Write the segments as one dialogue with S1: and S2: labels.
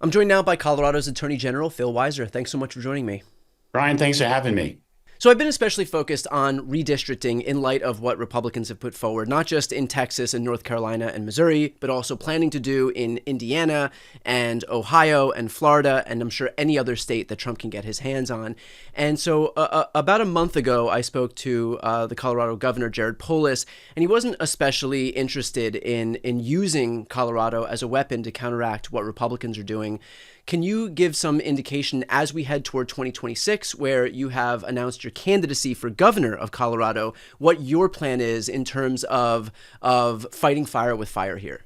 S1: I'm joined now by Colorado's Attorney General, Phil Weiser. Thanks so much for joining me.
S2: Brian, thanks for having me.
S1: So I've been especially focused on redistricting in light of what Republicans have put forward, not just in Texas and North Carolina and Missouri, but also planning to do in Indiana and Ohio and Florida, and I'm sure any other state that Trump can get his hands on. And so about a month ago, I spoke to the Colorado governor, Jared Polis, and he wasn't especially interested in using Colorado as a weapon to counteract what Republicans are doing. Can you give some indication as we head toward 2026, where you have announced your candidacy for governor of Colorado, what your plan is in terms of fighting fire with fire here?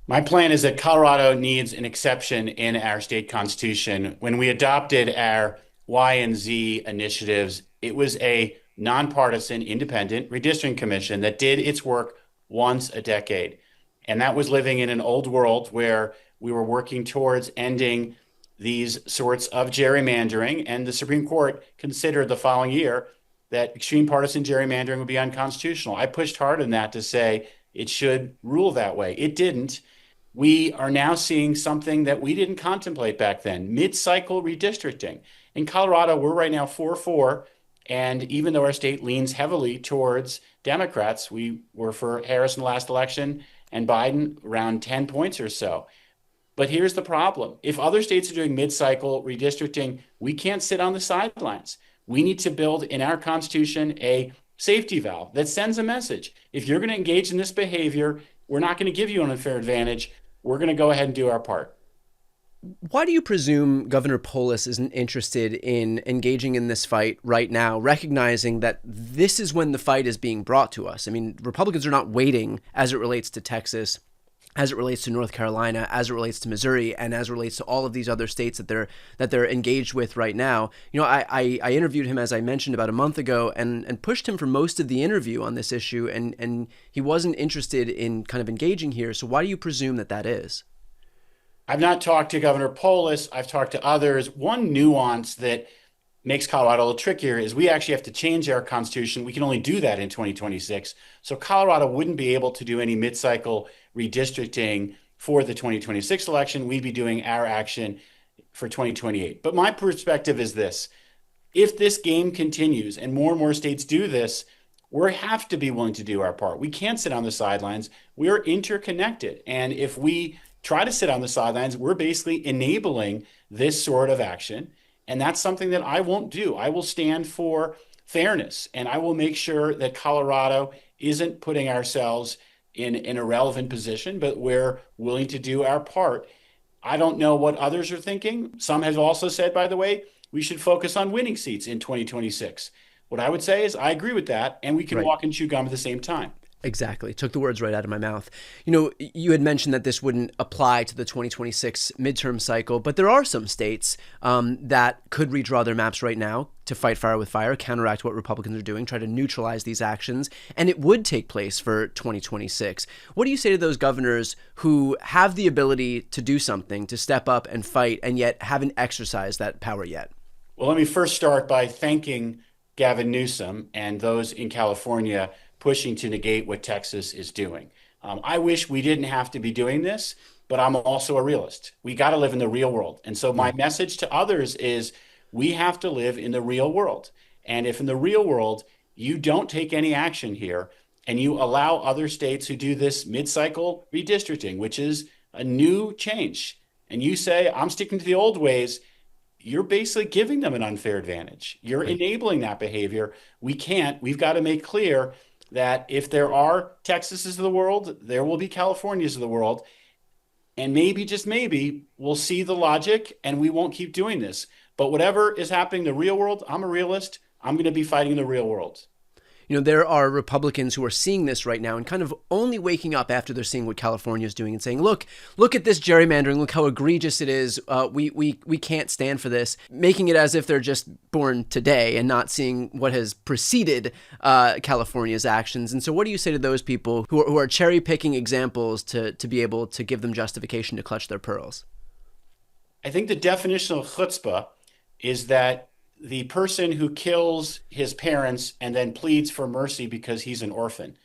S2: My plan is that Colorado needs an exception in our state constitution. When we adopted our Y and Z initiatives, it was a nonpartisan, independent redistricting commission that did its work once a decade. And that was living in an old world where we were working towards ending these sorts of gerrymandering. And the Supreme Court considered the following year that extreme partisan gerrymandering would be unconstitutional. I pushed hard on that to say it should rule that way. It didn't. We are now seeing something that we didn't contemplate back then, mid-cycle redistricting. In Colorado, we're right now 4-4. And even though our state leans heavily towards Democrats, we were for Harris in the last election and Biden around 10 points or so. But here's the problem. If other states are doing mid-cycle redistricting, we can't sit on the sidelines. We need to build in our Constitution a safety valve that sends a message. If you're going to engage in this behavior, we're not going to give you an unfair advantage. We're going to go ahead and do our part.
S1: Why do you presume Governor Polis isn't interested in engaging in this fight right now, recognizing that this is when the fight is being brought to us? I mean, Republicans are not waiting as it relates to Texas, as it relates to North Carolina, as it relates to Missouri, and as it relates to all of these other states that they're engaged with right now. You know, I interviewed him, as I mentioned, about a month ago and pushed him for most of the interview on this issue, and he wasn't interested in kind of engaging here. So why do you presume that that is?
S2: I've not talked to Governor Polis. I've talked to others. One nuance that makes Colorado a little trickier is we actually have to change our constitution. We can only do that in 2026. So Colorado wouldn't be able to do any mid-cycle redistricting for the 2026 election. We'd be doing our action for 2028. But my perspective is this. If this game continues and more states do this, we have to be willing to do our part. We can't sit on the sidelines. We're interconnected. And if we try to sit on the sidelines, we're basically enabling this sort of action. And that's something that I won't do. I will stand for fairness, and I will make sure that Colorado isn't putting ourselves in an irrelevant position, but we're willing to do our part. I don't know what others are thinking. Some have also said, by the way, we should focus on winning seats in 2026. What I would say is I agree with that, and we can
S1: Right.
S2: walk and chew gum at the same time.
S1: Exactly. Took the words right out of my mouth. You know, you had mentioned that this wouldn't apply to the 2026 midterm cycle, but there are some states that could redraw their maps right now to fight fire with fire, counteract what Republicans are doing, try to neutralize these actions, and it would take place for 2026. What do you say to those governors who have the ability to do something, to step up and fight, and yet haven't exercised that power yet?
S2: Well, let me first start by thanking Gavin Newsom and those in California pushing to negate what Texas is doing. I wish we didn't have to be doing this, but I'm also a realist. We got to live in the real world. And so my message to others is we have to live in the real world. And if in the real world you don't take any action here and you allow other states who do this mid-cycle redistricting, which is a new change, and you say, I'm sticking to the old ways, you're basically giving them an unfair advantage. You're enabling that behavior. We can't. We've got to make clear that if there are Texases of the world, there will be Californias of the world. And maybe, just maybe, we'll see the logic and we won't keep doing this. But whatever is happening in the real world, I'm a realist. I'm going to be fighting in the real world.
S1: You know, there are Republicans who are seeing this right now and kind of only waking up after they're seeing what California is doing and saying, look at this gerrymandering. Look how egregious it is. We can't stand for this, making it as if they're just born today and not seeing what has preceded California's actions. And so what do you say to those people who are cherry picking examples to be able to give them justification to clutch their pearls?
S2: I think the definition of chutzpah is that the person who kills his parents and then pleads for mercy because he's an orphan.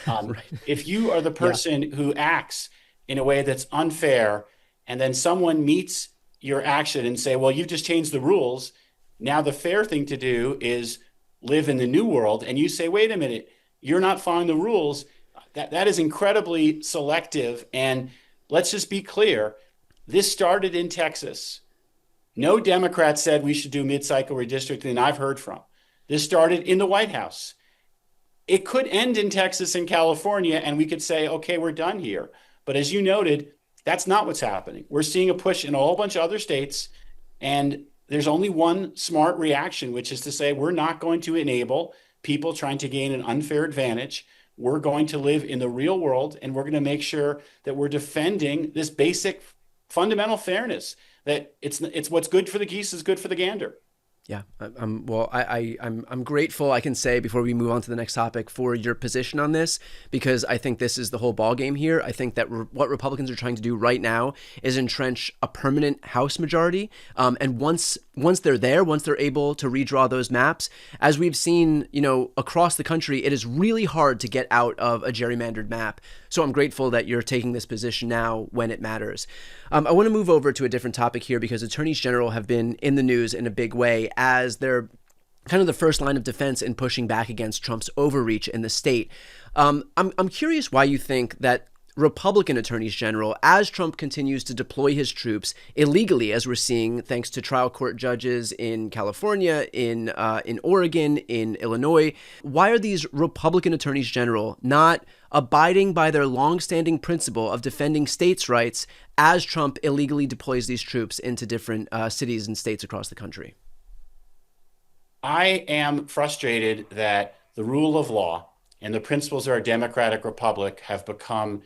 S1: Right.
S2: If you are the
S1: Yeah.
S2: person who acts in a way that's unfair and then someone meets your action and say, well, you've just changed the rules. Now the fair thing to do is live in the new world. And you say, wait a minute, you're not following the rules. That is incredibly selective. And let's just be clear. This started in Texas. No Democrat said we should do mid-cycle redistricting I've heard from. This started in the White House. It could end in Texas and California, and we could say, okay, we're done here. But as you noted, that's not what's happening. We're seeing a push in a whole bunch of other states, and there's only one smart reaction, which is to say we're not going to enable people trying to gain an unfair advantage. We're going to live in the real world, and we're going to make sure that we're defending this basic fundamental fairness, that it's what's good for the geese is good for the gander.
S1: Yeah, I'm grateful, I can say, before we move on to the next topic, for your position on this, because I think this is the whole ball game here. I think that what Republicans are trying to do right now is entrench a permanent House majority. And once they're there, once they're able to redraw those maps, as we've seen, across the country, it is really hard to get out of a gerrymandered map. So I'm grateful that you're taking this position now when it matters. I want to move over to a different topic here, because attorneys general have been in the news in a big way as they're kind of the first line of defense in pushing back against Trump's overreach in the state. I'm curious why you think that Republican attorneys general, as Trump continues to deploy his troops illegally, as we're seeing thanks to trial court judges in California, in Oregon, in Illinois, why are these Republican attorneys general not abiding by their longstanding principle of defending states' rights as Trump illegally deploys these troops into different cities and states across the country?
S2: I am frustrated that the rule of law and the principles of our democratic republic have become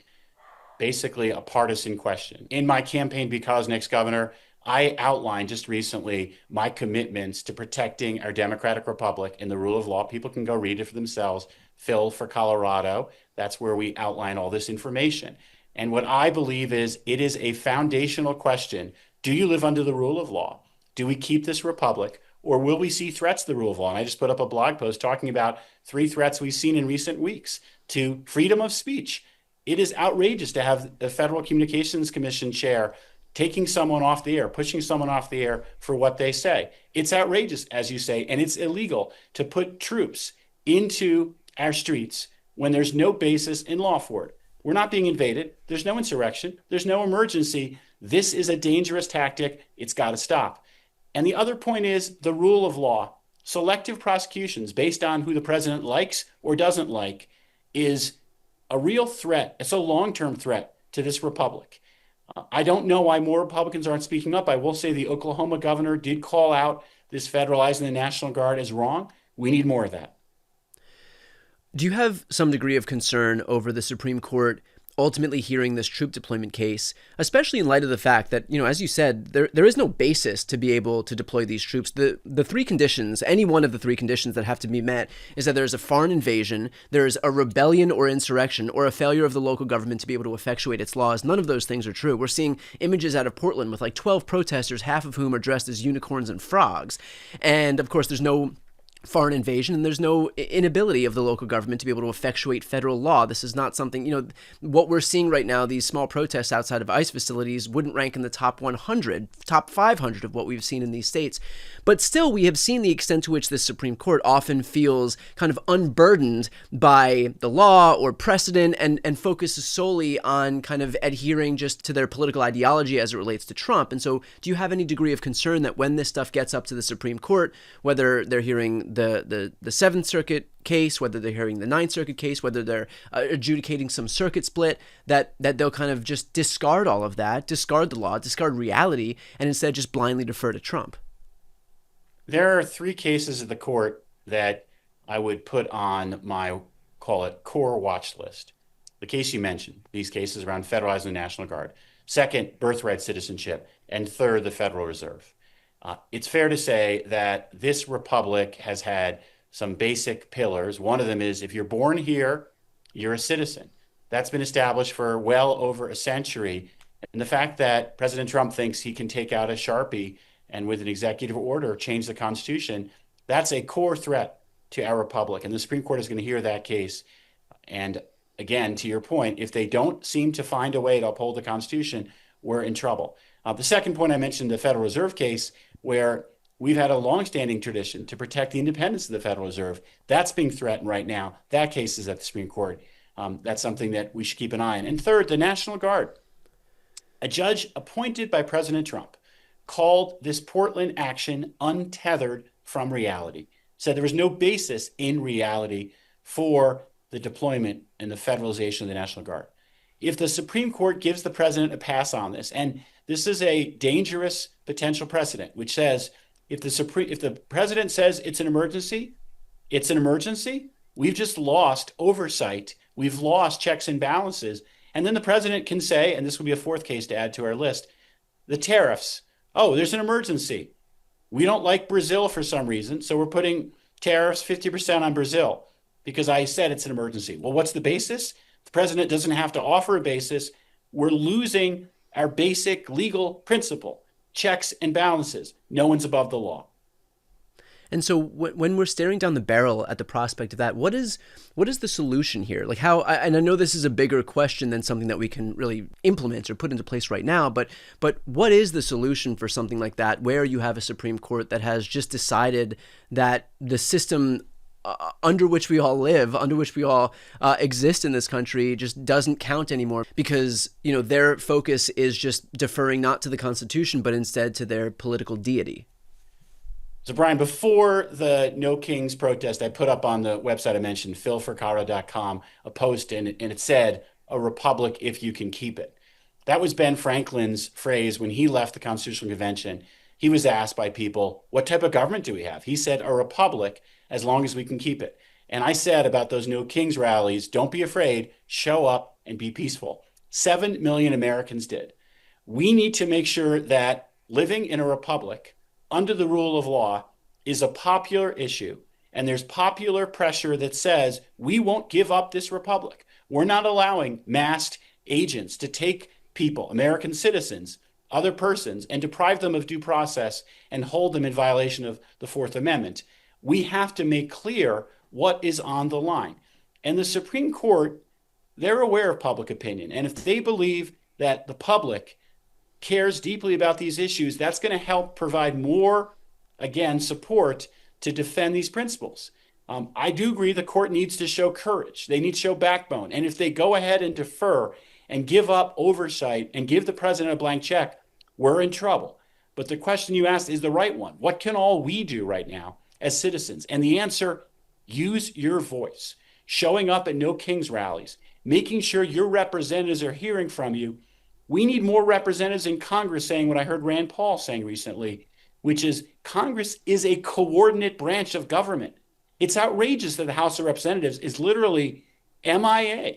S2: basically a partisan question. In my campaign to become next governor, I outlined just recently my commitments to protecting our democratic republic and the rule of law. People can go read it for themselves. Phil for Colorado, that's where we outline all this information. And what I believe is it is a foundational question. Do you live under the rule of law? Do we keep this republic? Or will we see threats to the rule of law? And I just put up a blog post talking about 3 threats we've seen in recent weeks to freedom of speech. It is outrageous to have the Federal Communications Commission chair taking someone off the air, pushing someone off the air for what they say. It's outrageous, as you say, and it's illegal to put troops into our streets when there's no basis in law for it. We're not being invaded. There's no insurrection. There's no emergency. This is a dangerous tactic. It's got to stop. And the other point is the rule of law. Selective prosecutions based on who the president likes or doesn't like is a real threat. It's a long-term threat to this republic. I don't know why more Republicans aren't speaking up. I will say the Oklahoma governor did call out this federalizing the National Guard as wrong. We need more of that.
S1: Do you have some degree of concern over the Supreme Court ultimately hearing this troop deployment case, especially in light of the fact that, as you said, there is no basis to be able to deploy these troops? The 3 conditions, any one of the 3 conditions that have to be met, is that there's a foreign invasion, there's a rebellion or insurrection, or a failure of the local government to be able to effectuate its laws. None of those things are true. We're seeing images out of Portland with 12 protesters, half of whom are dressed as unicorns and frogs. And of course, there's no foreign invasion, and there's no inability of the local government to be able to effectuate federal law. This is not something, what we're seeing right now, these small protests outside of ICE facilities wouldn't rank in the top 100, top 500 of what we've seen in these states. But still, we have seen the extent to which the Supreme Court often feels kind of unburdened by the law or precedent and focuses solely on kind of adhering just to their political ideology as it relates to Trump. And so do you have any degree of concern that when this stuff gets up to the Supreme Court, whether they're hearing the Seventh Circuit case, whether they're hearing the Ninth Circuit case, whether they're adjudicating some circuit split, that they'll kind of just discard all of that, discard the law, discard reality, and instead just blindly defer to Trump?
S2: There are 3 cases of the court that I would put on my, call it, core watch list. The case you mentioned, these cases around federalizing the National Guard. Second, birthright citizenship. And third, the Federal Reserve. It's fair to say that this republic has had some basic pillars. One of them is if you're born here, you're a citizen. That's been established for well over a century. And the fact that President Trump thinks he can take out a Sharpie and with an executive order change the Constitution, that's a core threat to our republic. And the Supreme Court is going to hear that case. And again, to your point, if they don't seem to find a way to uphold the Constitution, we're in trouble. The second point I mentioned, the Federal Reserve case, where we've had a longstanding tradition to protect the independence of the Federal Reserve. That's being threatened right now. That case is at the Supreme Court. That's something that we should keep an eye on. And third, the National Guard. A judge appointed by President Trump called this Portland action untethered from reality, said there was no basis in reality for the deployment and the federalization of the National Guard. If the Supreme Court gives the president a pass on this, and this is a dangerous potential precedent, which says if the president says it's an emergency, it's an emergency. We've just lost oversight. We've lost checks and balances. And then the president can say, and this will be a fourth case to add to our list, the tariffs. Oh, there's an emergency. We don't like Brazil for some reason, so we're putting tariffs 50% on Brazil because I said it's an emergency. Well, what's the basis? The president doesn't have to offer a basis. We're losing our basic legal principle, checks and balances. No one's above the law.
S1: And so when we're staring down the barrel at the prospect of that, what is the solution here? Like how, and I know this is a bigger question than something that we can really implement or put into place right now, but what is the solution for something like that, where you have a Supreme Court that has just decided that the system under which we all live, under which we all exist in this country, just doesn't count anymore because, you know, their focus is just deferring not to the Constitution, but instead to their political deity?
S2: So, Brian, before the No Kings protest, I put up on the website I mentioned, philforcolorado.com, a post, and it said, "A republic if you can keep it." That was Ben Franklin's phrase when he left the Constitutional Convention. He was asked by people, what type of government do we have? He said, "A republic as long as we can keep it." And I said about those No Kings rallies, don't be afraid, show up and be peaceful. 7 million Americans did. We need to make sure that living in a republic under the rule of law is a popular issue. And there's popular pressure that says we won't give up this republic. We're not allowing masked agents to take people, American citizens, other persons, and deprive them of due process and hold them in violation of the Fourth Amendment. We have to make clear what is on the line. And the Supreme Court, they're aware of public opinion. And if they believe that the public cares deeply about these issues, that's going to help provide more, again, support to defend these principles. I do agree the court needs to show courage. They need to show backbone. And if they go ahead and defer and give up oversight and give the president a blank check, we're in trouble. But the question you asked is the right one. What can all we do right now as citizens? And the answer, use your voice. Showing up at No Kings rallies, making sure your representatives are hearing from you. We need more representatives in Congress saying what I heard Rand Paul saying recently, which is Congress is a coordinate branch of government. It's outrageous that the House of Representatives is literally MIA.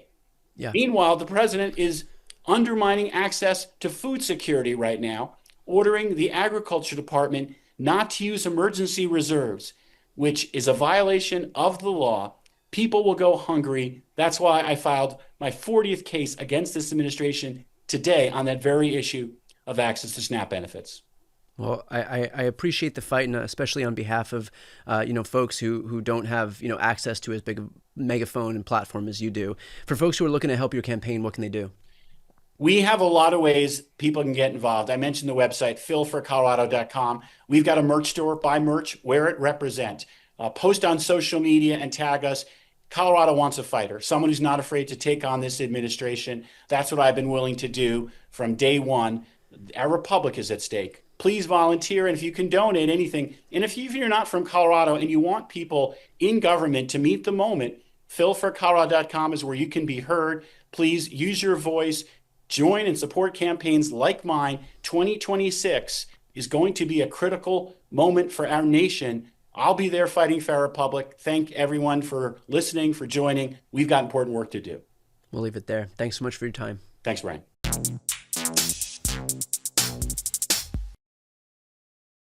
S2: Yeah. Meanwhile, the president is undermining access to food security right now, ordering the Agriculture Department not to use emergency reserves, which is a violation of the law. People will go hungry. That's why I filed my 40th case against this administration today on that very issue of access to SNAP benefits.
S1: Well, I appreciate the fight, and especially on behalf of folks who don't have access to as big a megaphone and platform as you do. For folks who are looking to help your campaign, what can they do?
S2: We have a lot of ways people can get involved. I mentioned the website, philforcolorado.com. We've got a merch store. Buy merch, wear it, represent. Post on social media and tag us. Colorado wants a fighter, someone who's not afraid to take on this administration. That's what I've been willing to do from day one. Our republic is at stake. Please volunteer, and if you can donate anything, and if you're not from Colorado and you want people in government to meet the moment, philforcolorado.com is where you can be heard. Please use your voice. Join and support campaigns like mine. 2026 is going to be a critical moment for our nation. I'll be there fighting for our republic. Thank everyone for listening, for joining. We've got important work to do.
S1: We'll leave it there. Thanks so much for your time.
S2: Thanks, Brian.